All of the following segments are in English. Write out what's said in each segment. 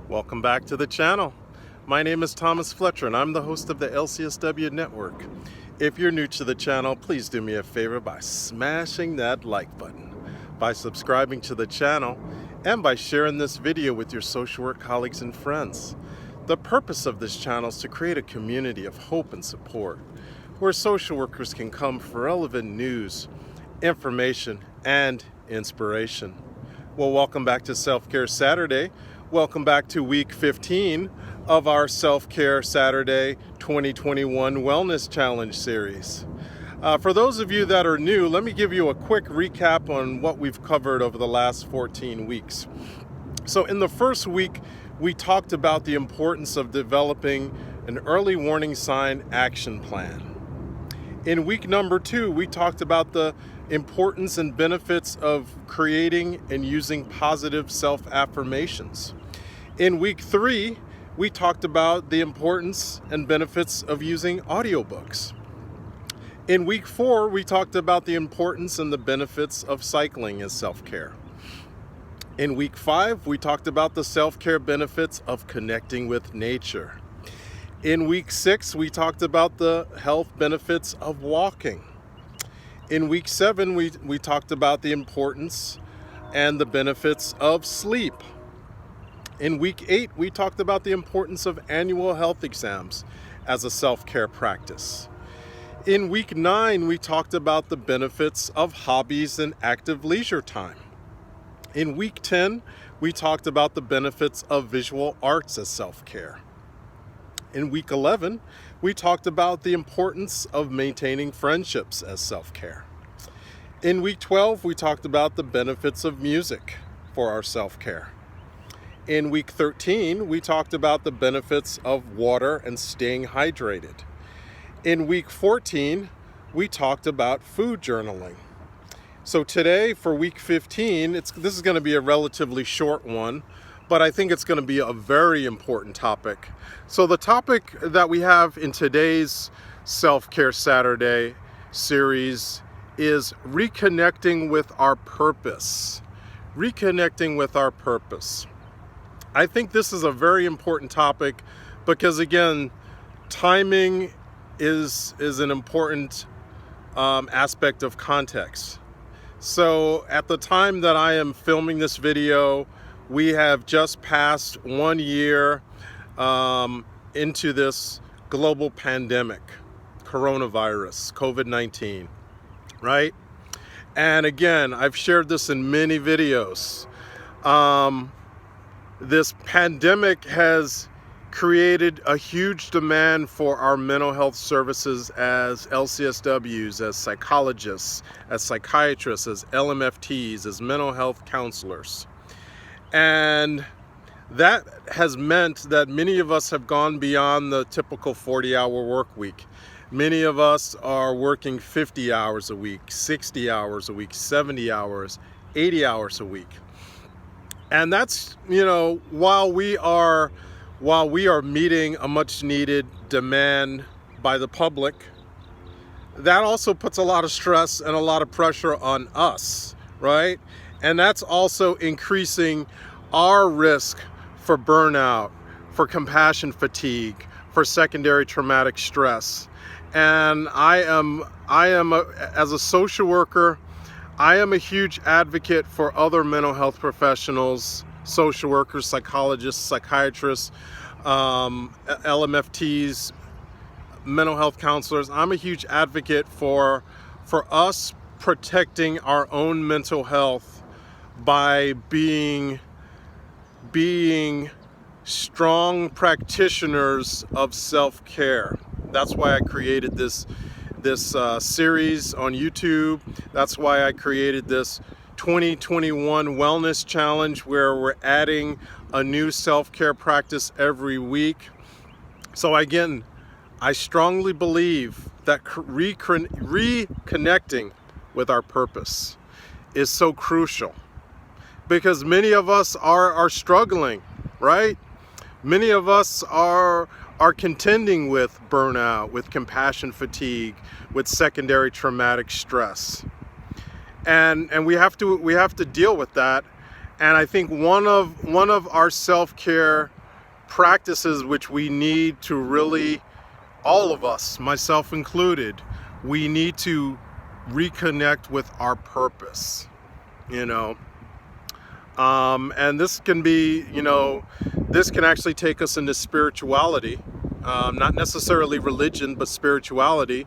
Welcome back to the channel. My name is Thomas Fletcher and I'm the host of the LCSW network. If you're new to the channel, please do me a favor by smashing that like button, by subscribing to the channel, and by sharing this video with your social work colleagues and friends. The purpose of this channel is to create a community of hope and support where social workers can come for relevant news, information, and inspiration. Well, welcome back to Self-Care Saturday. Welcome back to week 15 of our Self-Care Saturday 2021 Wellness Challenge series. For those of you that are new, let me give you a quick recap on what we've covered over the last 14 weeks. So in the first week, we talked about the importance of developing an early warning sign action plan. In week number 2, we talked about the importance and benefits of creating and using positive self-affirmations. In week 3, we talked about the importance and benefits of using audiobooks. In week 4, we talked about the importance and the benefits of cycling as self-care. In week 5, we talked about the self-care benefits of connecting with nature. In week 6, we talked about the health benefits of walking. In week 7, we talked about the importance and the benefits of sleep. In week 8, we talked about the importance of annual health exams as a self-care practice. In week 9, we talked about the benefits of hobbies and active leisure time. In week 10, we talked about the benefits of visual arts as self-care. In week 11, we talked about the importance of maintaining friendships as self-care. In week 12, we talked about the benefits of music for our self-care. In week 13, we talked about the benefits of water and staying hydrated. In week 14, we talked about food journaling. So today for week 15, this is going to be a relatively short one, but I think it's going to be a very important topic. So the topic that we have in today's Self-Care Saturday series is reconnecting with our purpose. Reconnecting with our purpose. I think this is a very important topic because, again, timing is an important aspect of context. So at the time that I am filming this video, we have just passed 1 year into this global pandemic, coronavirus, COVID-19, right? And again, I've shared this in many videos. This pandemic has created a huge demand for our mental health services as LCSWs, as psychologists, as psychiatrists, as LMFTs, as mental health counselors. And that has meant that many of us have gone beyond the typical 40-hour work week. Many of us are working 50 hours a week, 60 hours a week, 70 hours, 80 hours a week. And that's, while we are meeting a much needed demand by the public, that also puts a lot of stress and a lot of pressure on us, right? And that's also increasing our risk for burnout, for compassion fatigue, for secondary traumatic stress. And I am as a social worker, I am a huge advocate for other mental health professionals, social workers, psychologists, psychiatrists, LMFTs, mental health counselors. I'm a huge advocate for us protecting our own mental health by being strong practitioners of self-care. That's why I created this series on YouTube. That's why I created this 2021 Wellness Challenge, where we're adding a new self-care practice every week. So again, I strongly believe that reconnecting with our purpose is so crucial, because many of us are struggling, right? Many of us are contending with burnout, with compassion fatigue, with secondary traumatic stress. And we have to deal with that. And I think one of our self-care practices which we need to really, all of us, myself included, we need to reconnect with our purpose, and this can be, this can actually take us into spirituality, not necessarily religion, but spirituality,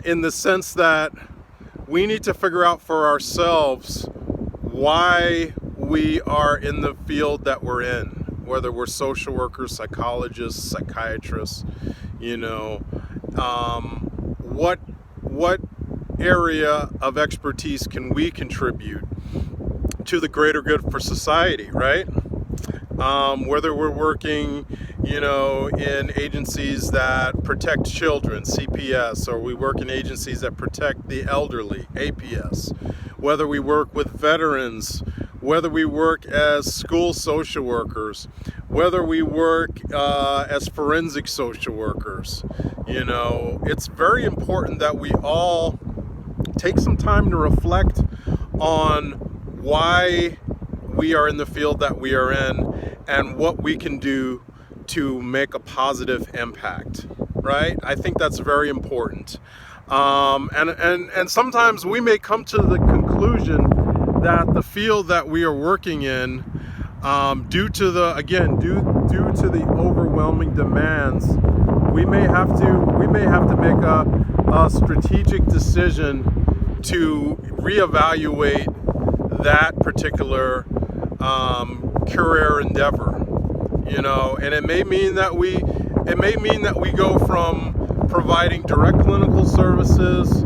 in the sense that we need to figure out for ourselves why we are in the field that we're in, whether we're social workers, psychologists, psychiatrists, what area of expertise can we contribute to the greater good for society, right? Whether we're working, in agencies that protect children, CPS, or we work in agencies that protect the elderly, APS, whether we work with veterans, whether we work as school social workers, whether we work as forensic social workers, it's very important that we all take some time to reflect on why we are in the field that we are in and what we can do to make a positive impact, right? I think that's very important. And sometimes we may come to the conclusion that the field that we are working in, due to the overwhelming demands, we may have to make a strategic decision to reevaluate that particular career endeavor, and it may mean that we go from providing direct clinical services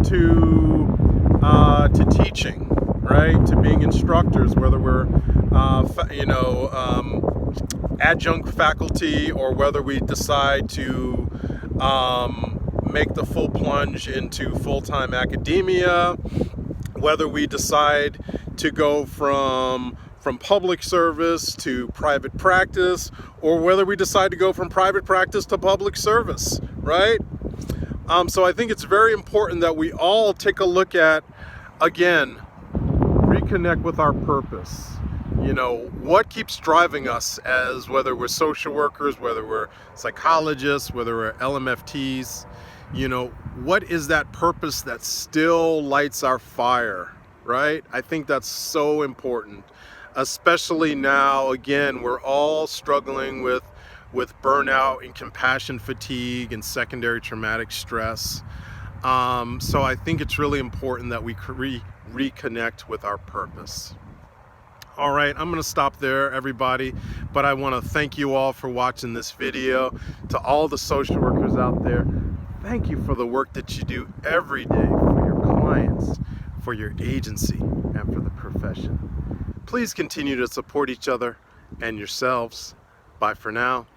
to teaching, right, to being instructors, whether we're adjunct faculty, or whether we decide to make the full plunge into full-time academia, whether we decide to go from public service to private practice, or whether we decide to go from private practice to public service, right? So I think it's very important that we all take a look at, again, reconnect with our purpose. What keeps driving us, as whether we're social workers, whether we're psychologists, whether we're LMFTs, what is that purpose that still lights our fire, right? I think that's so important, especially now. Again, we're all struggling with burnout and compassion fatigue and secondary traumatic stress. So I think it's really important that we reconnect with our purpose. All right, I'm going to stop there, everybody, but I want to thank you all for watching this video. To all the social workers out there, thank you for the work that you do every day for your clients, for your agency, and for the profession. Please continue to support each other and yourselves. Bye for now.